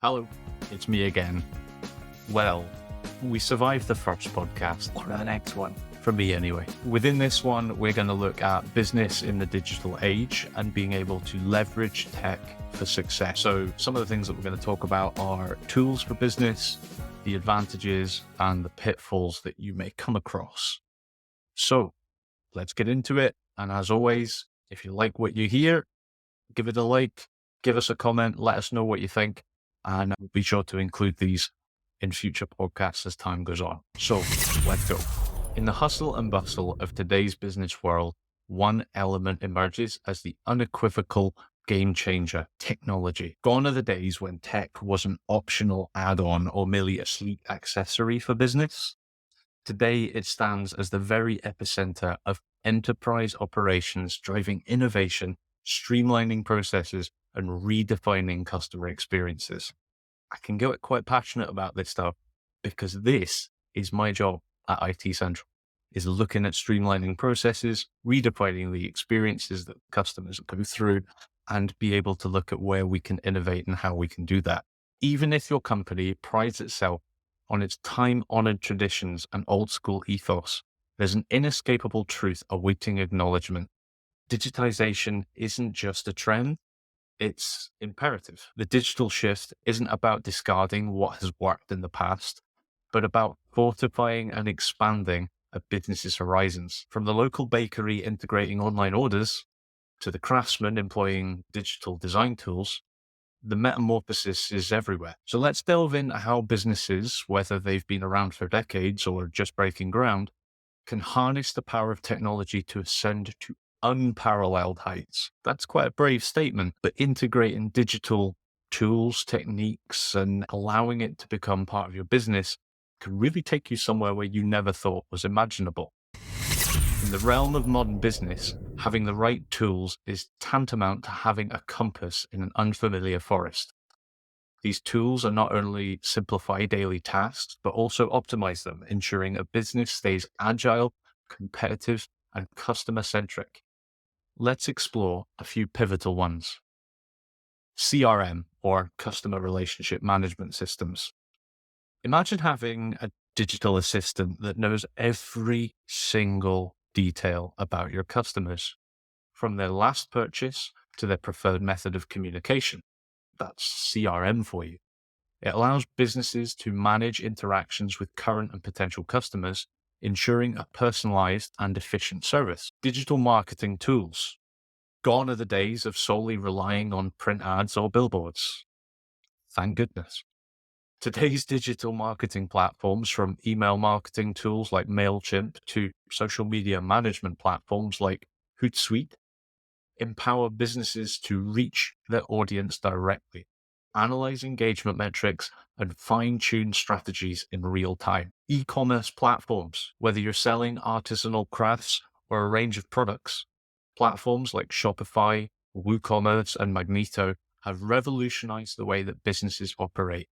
Hello, it's me again. Well, we survived the first podcast. Or the next one. For me, anyway. Within this one, we're going to look at business in the digital age and being able to leverage tech for success. So some of the things that we're going to talk about are tools for business, the advantages, and the pitfalls that you may come across. So let's get into it. And as always, if you like what you hear, give it a like, give us a comment, let us know what you think. And we'll be sure to include these in future podcasts as time goes on. So let's go. In the hustle and bustle of today's business world, one element emerges as the unequivocal game changer: technology. Gone are the days when tech was an optional add-on or merely a sleek accessory for business. Today, it stands as the very epicenter of enterprise operations, driving innovation, streamlining processes, and redefining customer experiences. I can get quite passionate about this stuff because this is my job at IT Central, is looking at streamlining processes, redefining the experiences that customers go through, and be able to look at where we can innovate and how we can do that. Even if your company prides itself on its time-honored traditions and old-school ethos, there's an inescapable truth awaiting acknowledgement. Digitization isn't just a trend, it's imperative. The digital shift isn't about discarding what has worked in the past, but about fortifying and expanding a business's horizons. From the local bakery integrating online orders to the craftsman employing digital design tools, the metamorphosis is everywhere. So let's delve into how businesses, whether they've been around for decades or just breaking ground, can harness the power of technology to ascend to unparalleled heights. That's quite a brave statement, but integrating digital tools, techniques, and allowing it to become part of your business can really take you somewhere where you never thought was imaginable. In the realm of modern business, having the right tools is tantamount to having a compass in an unfamiliar forest. These tools are not only simplify daily tasks, but also optimize them, ensuring a business stays agile, competitive, and customer-centric. Let's explore a few pivotal ones. CRM, or Customer Relationship Management Systems. Imagine having a digital assistant that knows every single detail about your customers, from their last purchase to their preferred method of communication. That's CRM for you. It allows businesses to manage interactions with current and potential customers, ensuring a personalized and efficient service. Digital marketing tools. Gone are the days of solely relying on print ads or billboards. Thank goodness. Today's digital marketing platforms, from email marketing tools like MailChimp to social media management platforms like Hootsuite, empower businesses to reach their audience directly, analyze engagement metrics, and fine-tune strategies in real time. E-commerce platforms, whether you're selling artisanal crafts or a range of products, platforms like Shopify, WooCommerce, and Magneto have revolutionized the way that businesses operate.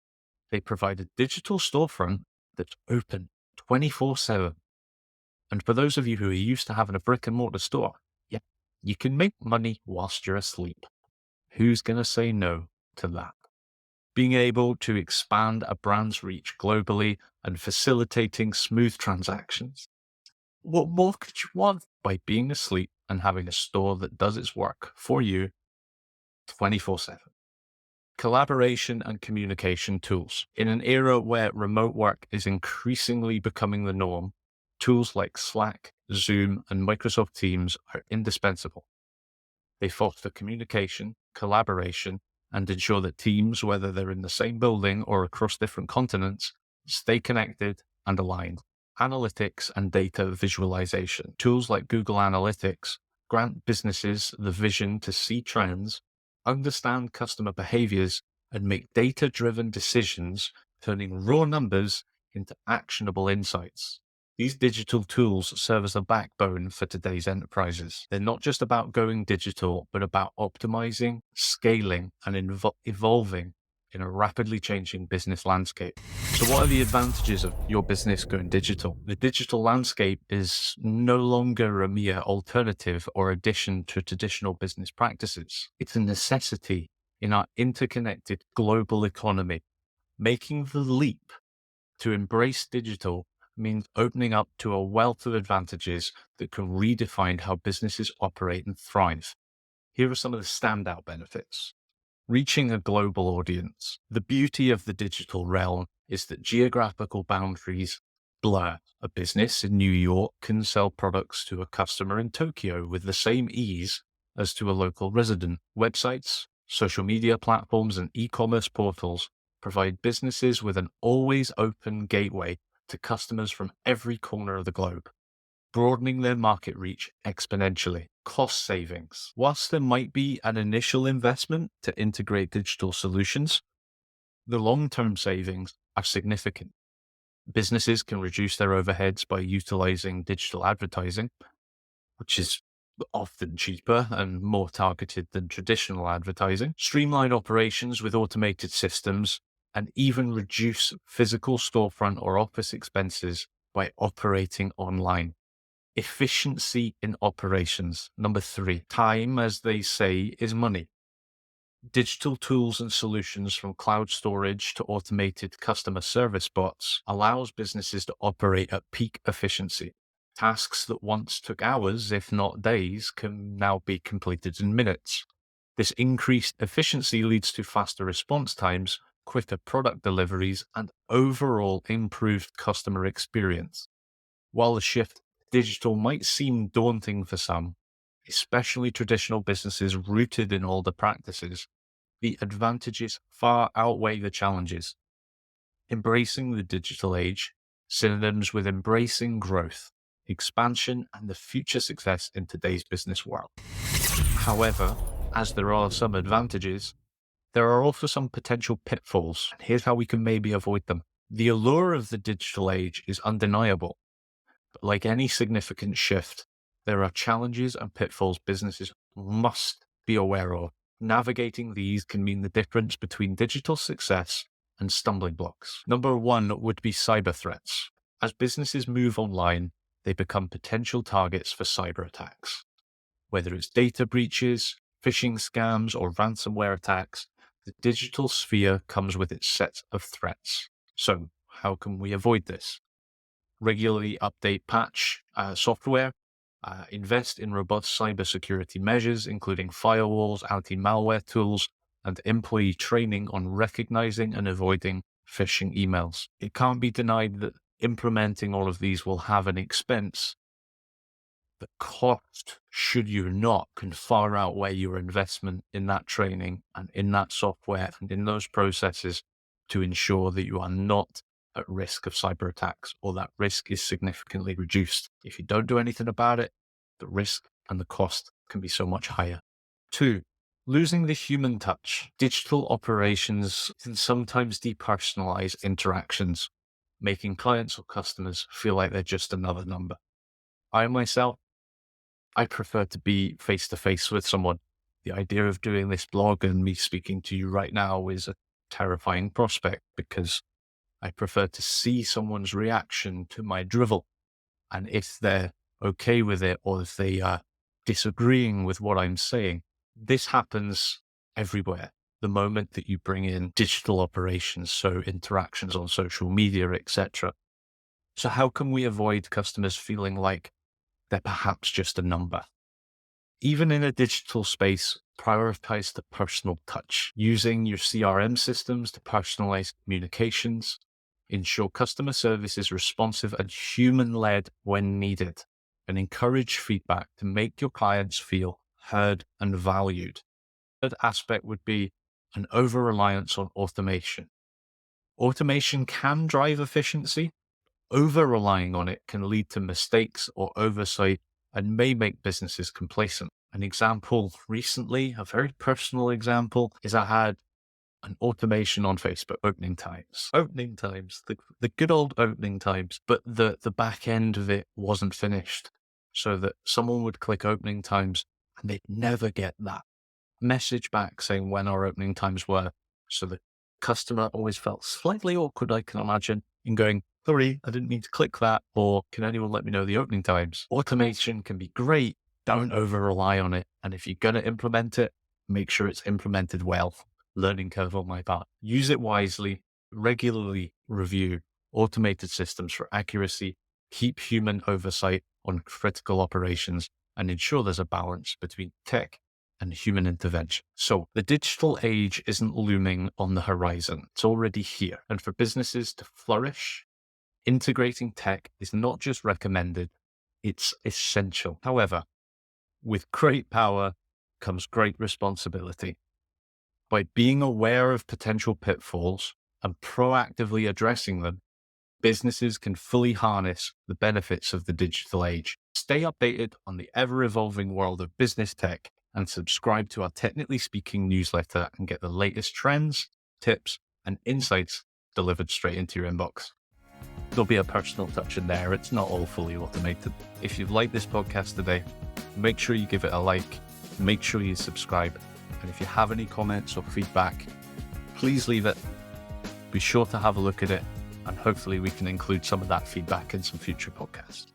They provide a digital storefront that's open 24/7. And for those of you who are used to having a brick and mortar store, yeah, you can make money whilst you're asleep. Who's going to say no to that? Being able to expand a brand's reach globally and facilitating smooth transactions. What more could you want by being asleep and having a store that does its work for you 24/7? Collaboration and communication tools. In an era where remote work is increasingly becoming the norm, tools like Slack, Zoom, and Microsoft Teams are indispensable. They foster communication, collaboration, and ensure that teams, whether they're in the same building or across different continents, stay connected and aligned. Analytics and data visualization. Tools like Google Analytics grant businesses the vision to see trends, understand customer behaviors, and make data-driven decisions, turning raw numbers into actionable insights. These digital tools serve as a backbone for today's enterprises. They're not just about going digital, but about optimizing, scaling, and evolving in a rapidly changing business landscape. So what are the advantages of your business going digital? The digital landscape is no longer a mere alternative or addition to traditional business practices. It's a necessity in our interconnected global economy. Making the leap to embrace digital means opening up to a wealth of advantages that can redefine how businesses operate and thrive. Here are some of the standout benefits. Reaching a global audience. The beauty of the digital realm is that geographical boundaries blur. A business in New York can sell products to a customer in Tokyo with the same ease as to a local resident. Websites, social media platforms, and e-commerce portals provide businesses with an always open gateway to customers from every corner of the globe, broadening their market reach exponentially. Cost savings. Whilst there might be an initial investment to integrate digital solutions, the long-term savings are significant. Businesses can reduce their overheads by utilizing digital advertising, which is often cheaper and more targeted than traditional advertising, streamline operations with automated systems, and even reduce physical storefront or office expenses by operating online. Efficiency in operations. Number 3, time, as they say, is money. Digital tools and solutions, from cloud storage to automated customer service bots, allows businesses to operate at peak efficiency. Tasks that once took hours, if not days, can now be completed in minutes. This increased efficiency leads to faster response times, quicker product deliveries, and overall improved customer experience. While the shift to digital might seem daunting for some, especially traditional businesses rooted in older practices, the advantages far outweigh the challenges. Embracing the digital age, synonyms with embracing growth, expansion, and the future success in today's business world. However, as there are some advantages, there are also some potential pitfalls, and here's how we can maybe avoid them. The allure of the digital age is undeniable, but like any significant shift, there are challenges and pitfalls businesses must be aware of. Navigating these can mean the difference between digital success and stumbling blocks. Number 1 would be cyber threats. As businesses move online, they become potential targets for cyber attacks. Whether it's data breaches, phishing scams, or ransomware attacks, the digital sphere comes with its set of threats. So, how can we avoid this? Regularly update patch software, invest in robust cybersecurity measures, including firewalls, anti-malware tools, and employee training on recognizing and avoiding phishing emails. It can't be denied that implementing all of these will have an expense. The cost, should you not, can far outweigh your investment in that training and in that software and in those processes to ensure that you are not at risk of cyber attacks, or that risk is significantly reduced. If you don't do anything about it, the risk and the cost can be so much higher. 2, losing the human touch. Digital operations can sometimes depersonalize interactions, making clients or customers feel like they're just another number. I prefer to be face to face with someone. The idea of doing this blog and me speaking to you right now is a terrifying prospect, because I prefer to see someone's reaction to my drivel. And if they're okay with it, or if they are disagreeing with what I'm saying, this happens everywhere. The moment that you bring in digital operations, so interactions on social media, etc. So how can we avoid customers feeling like they're perhaps just a number? Even in a digital space, prioritize the personal touch, using your CRM systems to personalize communications. Ensure customer service is responsive and human-led when needed, and encourage feedback to make your clients feel heard and valued. Third aspect would be an over-reliance on automation. Automation can drive efficiency. Over-relying on it can lead to mistakes or oversight and may make businesses complacent. An example recently, a very personal example, is I had an automation on Facebook, opening times, the good old opening times, but the back end of it wasn't finished, so that someone would click opening times and they'd never get that message back saying when our opening times were. So the customer always felt slightly awkward, I can imagine, in going, sorry, I didn't mean to click that, or can anyone let me know the opening times? Automation can be great. Don't over rely on it. And if you're going to implement it, make sure it's implemented well. learning curve on my part. Use it wisely, regularly review automated systems for accuracy, keep human oversight on critical operations, and ensure there's a balance between tech and human intervention. So the digital age isn't looming on the horizon. It's already here. And for businesses to flourish, integrating tech is not just recommended, it's essential. However, with great power comes great responsibility. By being aware of potential pitfalls and proactively addressing them, businesses can fully harness the benefits of the digital age. Stay updated on the ever-evolving world of business tech and subscribe to our Technically Speaking newsletter and get the latest trends, tips, and insights delivered straight into your inbox. There'll be a personal touch in there. It's not all fully automated. If you've liked this podcast today, make sure you give it a like, make sure you subscribe. And if you have any comments or feedback, please leave it. Be sure to have a look at it, and hopefully we can include some of that feedback in some future podcasts.